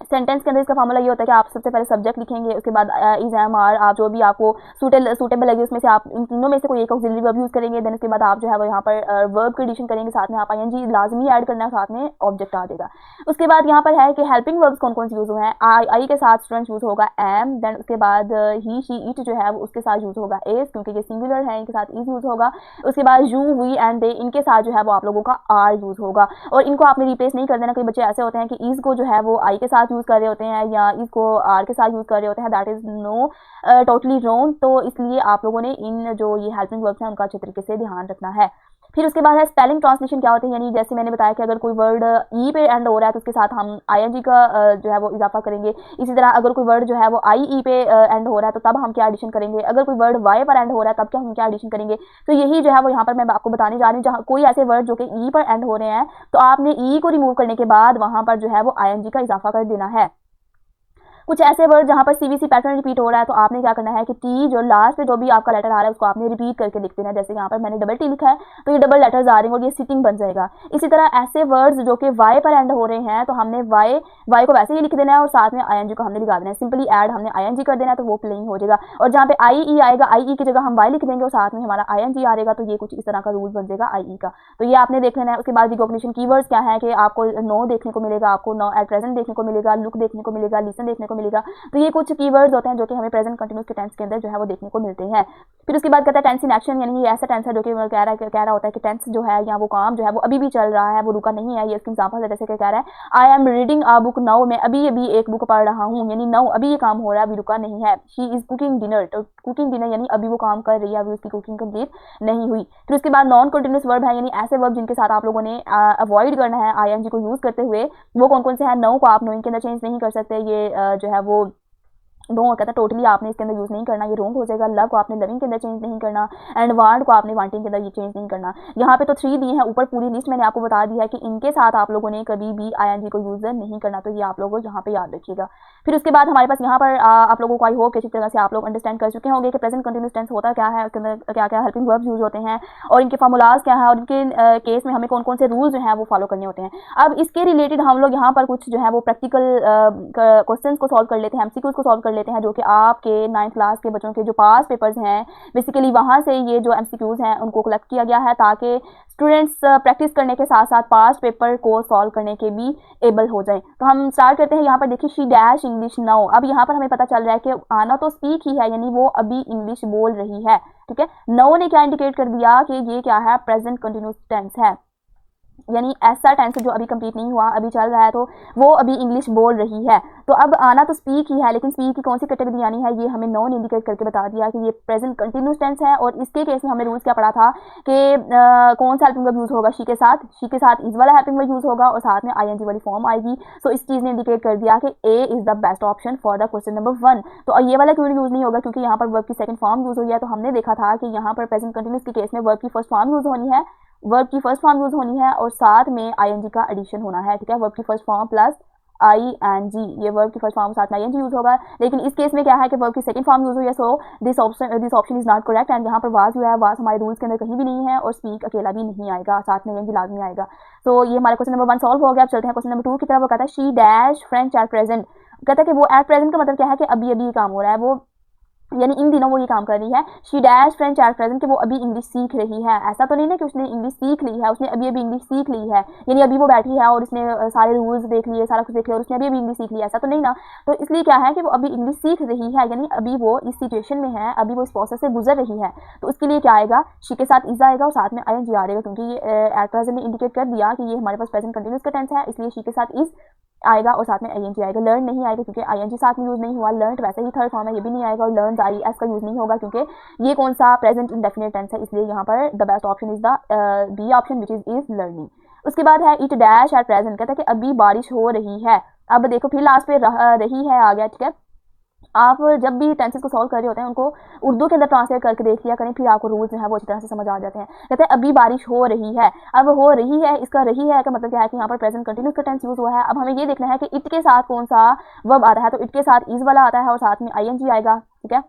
सेंटेंस के अंदर। इसका फॉर्मूला ये होता है कि आप सबसे पहले सब्जेक्ट लिखेंगे, उसके बाद इज एम आर, आप जो भी आपको सूटेबल लगे उसमें से आप इन तीनों में से कोई एक ऑक्सिलरी वर्ब यूज करेंगे। देन उसके बाद आप जो है वो यहाँ पर वर्ब की एडिशन करेंगे, साथ में आप आईएनजी लाजमी ऐड करना है, साथ में ऑब्जेक्ट आ जाएगा। उसके बाद यहाँ पर है कि हेल्पिंग वर्ब्स कौन कौन से यूज हुए हैं। आई के साथ स्टूडेंट यूज होगा एम, देन उसके बाद ही शी इट जो है वो उसके साथ यूज होगा एज, क्योंकि ये सिंगुलर है, इनके साथ इज यूज होगा। उसके बाद यू, वी एंड दे, इनके साथ जो है वो आप लोगों का आर यूज होगा। और इनको आपने रिप्लेस नहीं कर देना। कई बच्चे ऐसे होते हैं कि इज को जो है वो आई के साथ यूज कर रहे होते हैं या इसको आर के साथ यूज कर रहे होते हैं, that is know totally wrong. तो इसलिए आप लोगों ने इन जो ये हेल्पिंग वर्ब्स हैं उनका अच्छे तरीके से ध्यान रखना है। फिर उसके बाद है स्पेलिंग ट्रांसलेशन क्या होते हैं, यानी जैसे मैंने बताया कि अगर कोई वर्ड ई पे एंड हो रहा है तो उसके साथ हम आईएनजी का जो है वो इजाफा करेंगे। इसी तरह अगर कोई वर्ड जो है वो आई ई पे एंड हो रहा है तो तब हम क्या एडिशन करेंगे, अगर कोई वर्ड वाई पर एंड हो रहा है तब क्या हम क्या एडिशन करेंगे। तो यही जो है वो यहाँ पर मैं आपको बताने जा रही हूँ, जहाँ कोई ऐसे वर्ड जो कि ई पर एंड हो रहे हैं तो आपने ई को रिमूव करने के बाद वहां पर जो है वो आईएनजी का इजाफा कर देना है। कुछ ऐसे वर्ड जहां पर सीवीसी पैटर्न रिपीट हो रहा है तो आपने क्या करना है कि टी जो लास्ट पे जो भी आपका लेटर आ रहा है उसको आपने रिपीट करके लिख देना है। जैसे यहाँ पर मैंने डबल टी लिखा है तो ये डबल लेटर्स आ रहे हैं और ये सिटिंग बन जाएगा। इसी तरह ऐसे वर्ड्स जो कि वाई पर एंड हो रहे हैं तो हमने वाई को वैसे ही लिख देना है और साथ में आईएनजी को हमने लगा देना है, सिंपली ऐड हमने आईएनजी कर देना है तो वो प्लेइंग हो जाएगा। और जहाँ पे आई ई आएगा, आई ई की जगह हम वाई लिख देंगे और साथ में हमारा आईएनजी आ रहेगा, तो ये कुछ इस तरह का रूल बन जाएगा आई ई का। तो ये आपने देख लेना है। उसके बाद रिकॉग्निशन कीवर्ड्स क्या है कि आपको नो देखने को मिलेगा, आपको नो एट प्रेजेंट देखने को मिलेगा, लुक देखने को मिलेगा, लिसन देखने को मिलेगा। तो ये कुछ कीवर्ड्स होते हैं जो कि हमें प्रेजेंट कंटिन्यूस के टेंस के अंदर जो है वो देखने को मिलते हैं। फिर उसके बाद कहता है टेंस इन एक्शन, यानी ये ऐसा टेंस है जो कि कह रहा होता है कि टेंस जो है या वो काम जो है वो अभी भी चल रहा है, वो रुका नहीं है। ये इसकी एग्जांपल है, जैसे कि कह रहा है I am reading a book now, मैं अभी एक बुक पढ़ रहा हूँ, यानी नाउ अभी ये काम हो रहा है, अभी रुका नहीं है। शी इज कुकिंग डिनर, तो कुकिंग डिनर यानी अभी वो काम कर रही है, अभी उसकी कुकिंग कंप्लीट नहीं हुई। फिर उसके बाद नॉन कंटिन्यूस वर्ब है, यानी ऐसे वर्ब जिनके साथ आप लोगों ने अवॉइड करना है आईएनजी को यूज करते हुए। वो कौन कौन से हैं, नाउ को आप नोइंग के अंदर चेंज नहीं कर सकते, ये जो है वो नो कहता है टोटली आपने इसके अंदर यूज नहीं करना, ये रोंग हो जाएगा। लव को आपने लविंग के अंदर चेंज नहीं करना, एंड वांट को आपने वांटिंग के अंदर ये चेंज नहीं करना। यहाँ पे तो 3 दिए हैं, ऊपर पूरी लिस्ट मैंने आपको बता दी है कि इनके साथ आप लोगों ने कभी भी आईएनजी को यूज नहीं करना, तो ये आप लोगों यहाँ पे याद रखिएगा। फिर उसके बाद हमारे पास यहाँ पर आप लोगों को आई होप किसी तरह से आप लोग अंडरस्टैंड कर चुके होंगे कि प्रेजेंट कंटिन्यूस टेंस होता क्या है, उसके अंदर क्या क्या हेल्पिंग वर्ब्स यूज होते हैं और इनके फार्मूलाज क्या है और इनके केस में हमें कौन कौन से रूल्स जो है वो फॉलो करने होते हैं। अब इसके रिलेटेड हम लोग यहाँ पर कुछ जो है वो प्रैक्टिकल क्वेश्चन को सॉल्व कर लेते हैं, एमसीक्यूज को सॉल्व कर लेते हैं, जो कि आपके 9th क्लास के बच्चों के जो पास पेपर्स हैं बेसिकली वहां से ये जो एमसीक्यूज हैं उनको कलेक्ट किया गया है, ताकि स्टूडेंट्स प्रैक्टिस करने के साथ साथ पास्ट पेपर को सॉल्व करने के भी एबल हो जाएं। तो हम स्टार्ट करते हैं। यहाँ पर देखिए शी डैश इंग्लिश नाउ। अब यहाँ पर हमें पता चल रहा है कि आना तो स्पीक ही है, यानी वो अभी इंग्लिश बोल रही है, ठीक है। नाउ ने क्या इंडिकेट कर दिया कि ये क्या है, प्रेजेंट कंटिन्यूस टेंस है, यानी ऐसा टेंस जो अभी कंप्लीट नहीं हुआ, अभी चल रहा है, तो वो अभी इंग्लिश बोल रही है। तो अब आना तो स्पीक ही है, लेकिन स्पीक की कौन सी कैटेगरी आनी है ये हमें नॉन इंडिकेट करके बता दिया कि ये प्रेजेंट कंटिन्यूस टेंस है। और इसके केस में हमने रूल्स क्या पढ़ा था कि कौन सा हेल्पिंग वर्ब यूज होगा, शी के साथ इज वाला हेल्पिंग वर्ब यूज होगा और साथ में आईएनजी वाली फॉर्म आएगी। सो इस चीज ने इंडिकेट कर दिया कि A is the best option for the question number 1। तो ये वाला क्यों यूज नहीं होगा, क्योंकि यहाँ पर वर्ब की सेकंड फॉर्म यूज हुई है। तो हमने देखा था कि यहाँ पर प्रेजेंट कंटिन्यूस के केस में वर्ब की फर्स्ट फॉर्म यूज होनी है, वर्ब की फर्स्ट फॉर्म यूज होनी है और साथ में आईएनजी का एडिशन होना है, ठीक है। वर्ब की फर्स्ट फॉर्म प्लस आईएनजी, ये वर्ब की फर्स्ट फॉर्म साथ में आईएनजी यूज होगा। लेकिन इस केस में क्या है कि वर्ब की सेकंड फॉर्म यूज हुई है, so this option is not correct. And यहाँ पर वाज जो है, वाज हमारे रूल्स के अंदर कहीं भी नहीं है और स्पीक अकेला भी नहीं आएगा, साथ में आईएनजी लाजमी आएगा। तो ये हमारा क्वेश्चन नंबर 1 सॉल्व हो गया। अब चलते हैं क्वेश्चन नंबर 2 की तरफ। वो कहता है she dash French at present. कहता है कि वो एट प्रेजेंट का मतलब क्या है कि अभी अभी काम हो रहा है, वो यानी इन दिनों वो ये काम कर रही है। She dash French at present कि वो अभी इंग्लिश सीख रही है। ऐसा तो नहीं ना कि उसने इंग्लिश सीख ली है, उसने अभी इंग्लिश सीख ली है, यानी अभी वो बैठी है और उसने सारे रूल्स देख लिए, सारा कुछ देख लिया और उसने अभी इंग्लिश सीख लिया, ऐसा तो नहीं ना। तो इसलिए क्या है कि वो अभी इंग्लिश सीख रही है, यानी अभी वो इस सिचुएशन में है, अभी वो इस प्रोसेस से गुजर रही है। तो उसके लिए क्या आएगा, शी के साथ इज आएगा और साथ में आईएनजी आ रहेगा, क्योंकि ये एट प्रेजेंट ने इंडिकेट कर दिया कि ये हमारे पास प्रेजेंट कंटिन्यूस का टेंस है, इसलिए शी के साथ इज आएगा और साथ में आईएनजी आएगा। लर्न नहीं आएगा क्योंकि आईएनजी साथ में यूज नहीं हुआ, लर्न वैसे ही थर्ड फॉर्म है, ये भी नहीं आएगा। और लर्न आईएस का यूज नहीं होगा क्योंकि ये कौन सा प्रेजेंट इंडेफिनिट टेंस है, इसलिए यहाँ पर the best option is the B option which is learning. उसके बाद है इट डैश एट प्रेजेंट, कहता है कि अभी बारिश हो रही है। अब देखो फिर लास्ट पे रही है आ गया, ठीक है। आप जब भी टेंसेस को सॉल्व कर रहे होते हैं उनको उर्दू के अंदर ट्रांसलेट करके देख लिया करें, फिर आपको रूल्स जो है वो अच्छी तरह से समझ आ जाते हैं। कहते हैं अभी बारिश हो रही है। अब हो रही है, इसका रही है का मतलब क्या है कि यहाँ पर प्रेजेंट कंटिन्यूस का टेंस यूज हुआ है। अब हमें ये देखना है कि इट के साथ कौन सा वर्ब आता है, तो इट के साथ इज वाला आता है और साथ में आईएनजी आएगा, ठीक है।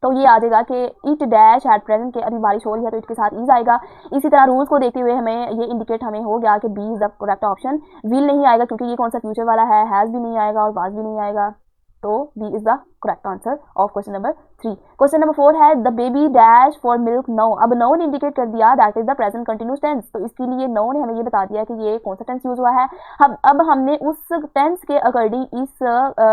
तो ये आ जाएगा कि इट डैश एट प्रेजेंट के अभी बारिश हो रही है, तो इट के साथ इज आएगा। इसी तरह रूल्स को देखते हुए हमें ये इंडिकेट हमें हो गया कि B is the correct option. Will नहीं आएगा क्योंकि ये कौन सा फ्यूचर वाला है, हैज भी नहीं आएगा और वाज भी नहीं आएगा, तो B is the correct answer of question number 3। Question number 4 है the baby dash for milk no. अब नो ने इंडिकेट कर दिया that is the present continuous tense, तो इसके लिए नो ने हमें ये बता दिया कि ये कौन सा टेंस यूज हुआ है। अब हमने उस टेंस के अकॉर्डिंग इस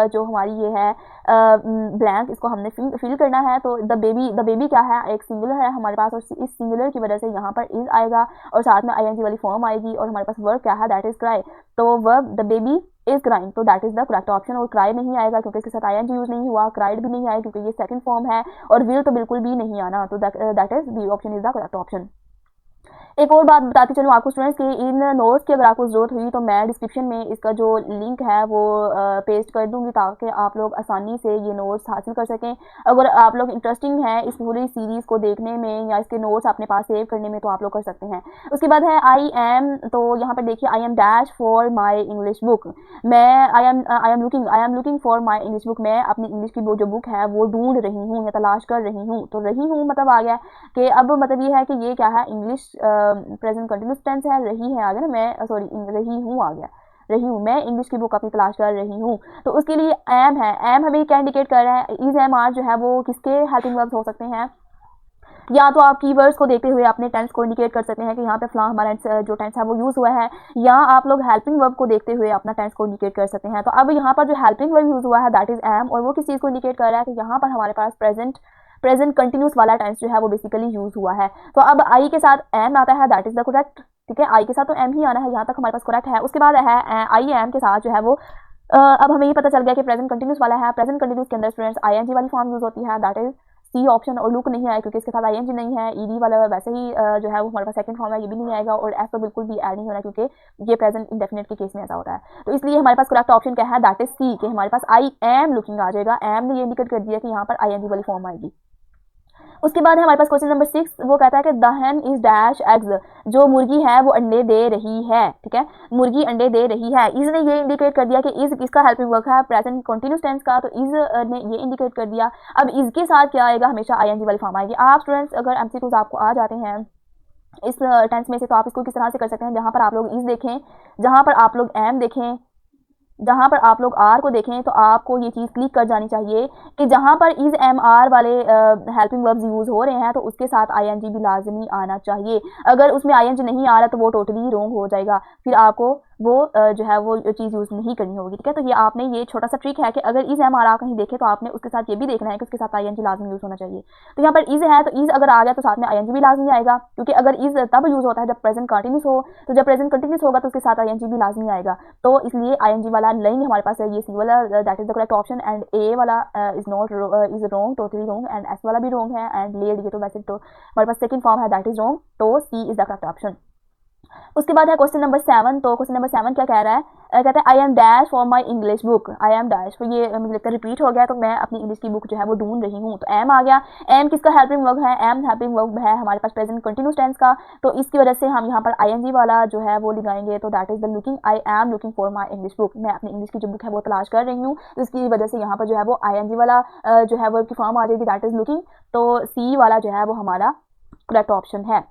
जो हमारी ये है ब्लैंक, इसको हमने फिल करना है। तो द बेबी क्या है, एक सिंगुलर है हमारे पास और इस सिंगुलर की वजह से यहाँ पर इज आएगा और साथ में आईएनजी वाली फॉर्म आएगी और हमारे पास वर्ब क्या है, दैट इज क्राई। तो verb the baby is crying, तो that is the correct option. और क्राई नहीं आएगा क्योंकि इसके साथ आईएनजी यूज नहीं हुआ, क्राइड भी नहीं आएगा क्योंकि ये सेकंड फॉर्म है और विल तो बिल्कुल भी नहीं आना, तो that is B option is the correct option. एक और बात बताती चलूँ आपको स्टूडेंट्स कि इन नोट्स की अगर आपको ज़रूरत हुई तो मैं डिस्क्रिप्शन में इसका जो लिंक है वो पेस्ट कर दूंगी ताकि आप लोग आसानी से ये नोट्स हासिल कर सकें। अगर आप लोग इंटरेस्टिंग हैं इस पूरी सीरीज़ को देखने में या इसके नोट्स अपने पास सेव करने में तो आप लोग कर सकते हैं। उसके बाद है आई एम, तो यहाँ पर देखिए I am dash for my English book. मैं I am looking for my English book. मैं अपनी इंग्लिश की जो बुक है वो ढूंढ रही हूँ या तलाश कर रही हूँ। तो रही हूँ मतलब आ गया कि अब मतलब ये है कि ये क्या है, इंग्लिश प्रेजेंट कंटिन्यूस टेंस है। रही है आ गया ना, मैं सॉरी रही हूँ आ गया, रही हूँ मैं इंग्लिश की बुक अपनी तलाश कर रही हूँ। तो उसके लिए एम है, एम हमें क्या इंडिकेट कर रहा है, इज एम आर जो है वो किसके हेल्पिंग वर्ब्स हो सकते हैं। या तो आप कीवर्ड्स को देखते हुए अपने टेंस को इंडिकेट कर सकते हैं कि यहाँ पे फलां हमारा जो टेंस है वो यूज़ हुआ है, या आप लोग हेल्पिंग वर्ब को देखते हुए अपना टेंस को इंडिकेट कर सकते हैं। तो अब यहाँ पर जो हेल्पिंग वर्ब यूज़ हुआ है दैट इज एम, और वो किस चीज़ को इंडिकेट कर रहा है कि यहाँ पर हमारे पास प्रेजेंट कंटिन्यूस वाला टेंस जो है वो बेसिकली यूज हुआ है। तो अब आई के साथ एम आता है दैट इज द करेक्ट, ठीक है, आई के साथ तो एम ही आना है, यहाँ तक हमारे पास करेक्ट है। उसके बाद है आई एम के साथ जो है वो अब हमें ये पता चल गया कि प्रेजेंट कंटिन्यूस वाला है। प्रेजेंट कंटिन्यूस के अंदर स्टूडेंट्स आईएनजी वाली फॉर्म यूज होती है दैट इज सी ऑप्शन, और लुक नहीं आया क्योंकि इसके साथ आईएनजी नहीं है। ईडी वाला वैसे ही जो है वो हमारे पास सेकंड फॉर्म है, ये भी नहीं आएगा, और एस तो बिल्कुल भी ऐड नहीं होना क्योंकि ये प्रेजेंट इंडेफिनिट के केस में ऐसा होता है। तो इसलिए हमारे पास करेक्ट ऑप्शन क्या है दैट इज सी, कि हमारे पास आई एम लुकिंग आ जाएगा। एम ने ये इंडिकेट कर दिया कि यहाँ पर आईएनजी वाली फॉर्म आएगी। उसके बाद है हमारे पास क्वेश्चन नंबर 6, वो कहता है कि the hen is dash eggs, जो मुर्गी है वो अंडे दे रही है, ठीक है, मुर्गी अंडे दे रही है। इज ने ये इंडिकेट कर दिया कि इज किसका हेल्पिंग वर्ब है, प्रेजेंट कंटिन्यूस टेंस का, तो इज ने ये इंडिकेट कर दिया। अब इसके साथ क्या आएगा, हमेशा आईएनजी वाली फॉर्म आएगी। आप स्टूडेंट्स अगर एमसीक्यूज आपको आ जाते हैं इस टेंस में से तो आप इसको किस तरह से कर सकते हैं, जहां पर आप लोग इज देखें, जहां पर आप लोग एम देखें, जहां पर आप लोग आर को देखें, तो आपको ये चीज़ क्लिक कर जानी चाहिए कि जहां पर इज एम आर वाले हेल्पिंग वर्ब्स यूज हो रहे हैं तो उसके साथ आईएनजी भी लाजमी आना चाहिए। अगर उसमें आईएनजी नहीं आ रहा तो वो टोटली रॉन्ग हो जाएगा, फिर आपको वो जो है वो चीज़ यूज़ नहीं करनी होगी, ठीक है। तो ये आपने ये छोटा सा ट्रिक है कि अगर इज एम आर आ कहीं देखे तो आपने उसके साथ ये भी देखना है कि उसके साथ आईएनजी लाजमी यूज़ होना चाहिए। तो यहाँ पर इज है तो इज अगर आ गया तो साथ में आईएनजी भी लाजमी आएगा, क्योंकि अगर इज तब यूज़ होता है जब प्रेजेंट कंटिन्यूस हो, तो जब प्रेजेंट कंटिन्यूस होगा तो उसके साथ आईएनजी भी लाजमी आएगा। तो इसलिए आईएनजी वाला लेंगे हमारे पास ये सी वाला that is the correct option, and A वाला is not is wrong, totally wrong, and S वाला भी रॉन्ग है, एंड लेड ये तो वैसे तो हमारे पास सेकंड फॉर्म है दैट इज रॉन्ग, तो सी इज द करेक्ट ऑप्शन। उसके बाद है क्वेश्चन नंबर 7, तो क्वेश्चन नंबर 7 क्या कह रहा है, कहता है I am dash for my English book. I am dash, तो ये मुझे लगता है रिपीट हो गया, तो मैं अपनी इंग्लिश की बुक जो है वो ढूंढ रही हूँ। तो एम आ गया, एम किसका हेल्पिंग वर्ब है, एम हेल्पिंग वर्ब है हमारे पास प्रेजेंट कंटिन्यूस टेंस का, तो इसकी वजह से हम यहाँ पर आईएनजी वाला जो है वो लगाएंगे, तो that is the looking, I am looking for my English book. मैं अपनी इंग्लिश की जो बुक है वो तलाश कर रही हूँ, तो इसकी वजह से यहाँ पर जो है वो आईएनजी वाला जो है वर्ब की फॉर्म आ जाएगी दैट इज लुकिंग, तो सी वाला जो है वो हमारा करेक्ट ऑप्शन है।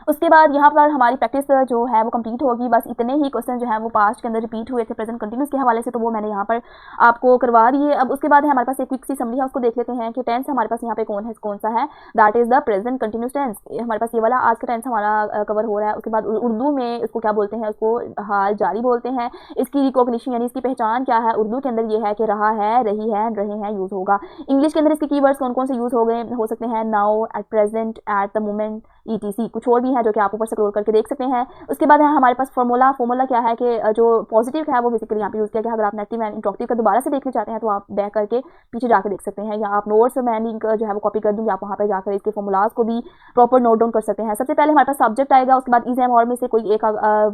उसके बाद यहाँ पर हमारी प्रैक्टिस जो है वो कंप्लीट होगी। बस इतने ही क्वेश्चन जो है वो पास्ट के अंदर रिपीट हुए थे प्रेजेंट कंटिन्यूस के हवाले से, तो वो मैंने यहाँ पर आपको करवा दिए। अब उसके बाद है हमारे पास एक क्विक सी समरी है, उसको देख लेते हैं कि टेंस हमारे पास यहाँ पे कौन सा है, that is the present continuous tense. हमारे पास ये वाला आज का टेंस हमारा कवर हो रहा है। उसके बाद उर्दू में इसको क्या बोलते हैं, उसको हाल जारी बोलते हैं। इसकी रिकॉग्निशन यानी इसकी पहचान क्या है, उर्दू के अंदर ये है कि रहा है, रही है, रहे हैं यूज होगा। इंग्लिश के अंदर इसके कीवर्ड्स कौन कौन से यूज हो सकते हैं, now, at present, at the moment, etc. कुछ और भी है जो कि आप ऊपर स्क्रॉल करके देख सकते हैं। उसके बाद है हमारे पास फॉर्मूला क्या है कि जो पॉजिटिव है वो बेसिकली यहाँ पे यूज किया गया। अगर आप नेगेटिव एंड इंट्रोक्टिव का दोबारा से देखना चाहते हैं तो आप बैक करके पीछे जाकर देख सकते हैं, या आप नोट्स मैं लिंक जो है वो कॉपी कर दूंगी, आप वहाँ पे जाकर इसके फॉर्मूलाज को भी प्रॉपर नोट डाउन कर सकते हैं। सबसे पहले हमारे पास सब्जेक्ट आएगा, उसके बाद इज एम और में से कोई एक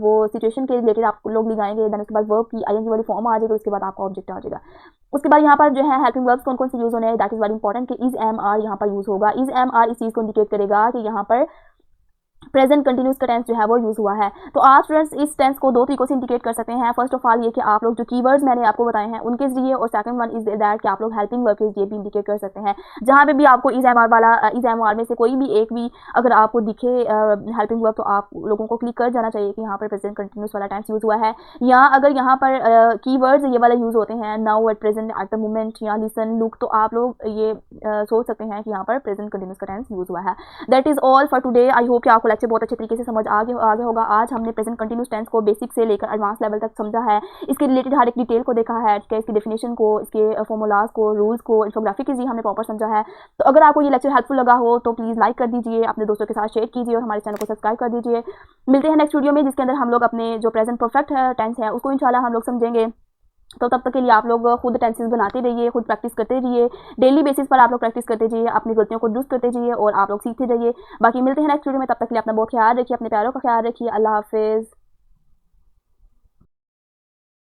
वो सिचुएशन के रिलेटेड आप लोग लगाएंगे, देन उसके बाद वर्ब की आईएनजी वाली फॉर्म आ जाएगी, उसके बाद आपका ऑब्जेक्ट आ जाएगा। उसके बाद यहाँ पर जो है हेल्पिंग वर्ब्स कौन कौन से यूज होने हैं, दैट इज वेरी इंपॉर्टेंट कि इज एम आर यहाँ पर यूज होगा। इज एम आर इस चीज को इंडिकेट करेगा कि यहाँ पर प्रेजेंट कंटिन्यूस का टेंस जो है वो यूज हुआ है। तो आप स्टूडेंट्स इस टेंस को दो तरीकों से इंडिकेट कर सकते हैं। फर्स्ट ऑफ ऑल ये कि आप लोग जो कीवर्ड्स मैंने आपको बताए हैं उनके जरिए, और सेकंड वन इज दैट कि आप लोग हेल्पिंग वर्ब के जरिए भी इंडिकेट कर सकते हैं। जहां पे भी आपको इज एम आर वाला इज एम आर में से कोई भी एक भी अगर आपको दिखे हेल्पिंग वर्ब, तो आप लोगों को क्लिक कर जाना चाहिए कि यहाँ पर प्रेजेंट कंटिन्यूस वाला टेंस यूज हुआ है। या अगर यहाँ पर कीवर्ड्स ये वाला यूज होते हैं, now, at present, at the moment या लिसन, लुक, तो आप लोग ये सोच सकते हैं कि यहाँ पर प्रेजेंट कंटिन्यूस का टेंस यूज हुआ है। That is all for today. I hope कि आपको लेक्चर बहुत अच्छे तरीके से समझ आगे होगा। आज हमने प्रेजेंट कंटिन्यूस टेंस को बेसिक से लेकर एडवांस लेवल तक समझा है, इसके रिलेटेड हर एक डिटेल को देखा है, इसकी डेफिनेशन को, इसके फॉर्मूलाज को, रूल्स को, इन्फोग्राफिक की हमने प्रॉपर समझा है। तो अगर आपको ये लेक्चर हेल्पफुल लगा हो तो प्लीज़ लाइक कर दीजिए, अपने दोस्तों के साथ शेयर कीजिए, और हमारे चैनल को सब्सक्राइब कर दीजिए। मिलते हैं नेक्स्ट वीडियो में, जिसके अंदर हम लोग अपने जो प्रेजेंट परफेक्ट टेंस है उसको इंशाल्लाह हम लोग समझेंगे। तो तब तक के लिए आप लोग खुद टेंसेस बनाते रहिए, खुद प्रैक्टिस करते रहिए, डेली बेसिस पर आप लोग प्रैक्टिस करते जाइए, अपनी गलतियों को दुरुस्त करते जाइए और आप लोग सीखते जाइए। बाकी मिलते हैं नेक्स्ट वीडियो में, तब तक के लिए अपना बहुत ख्याल रखिए, अपने प्यारों का ख्याल रखिए। अल्लाह हाफिज़।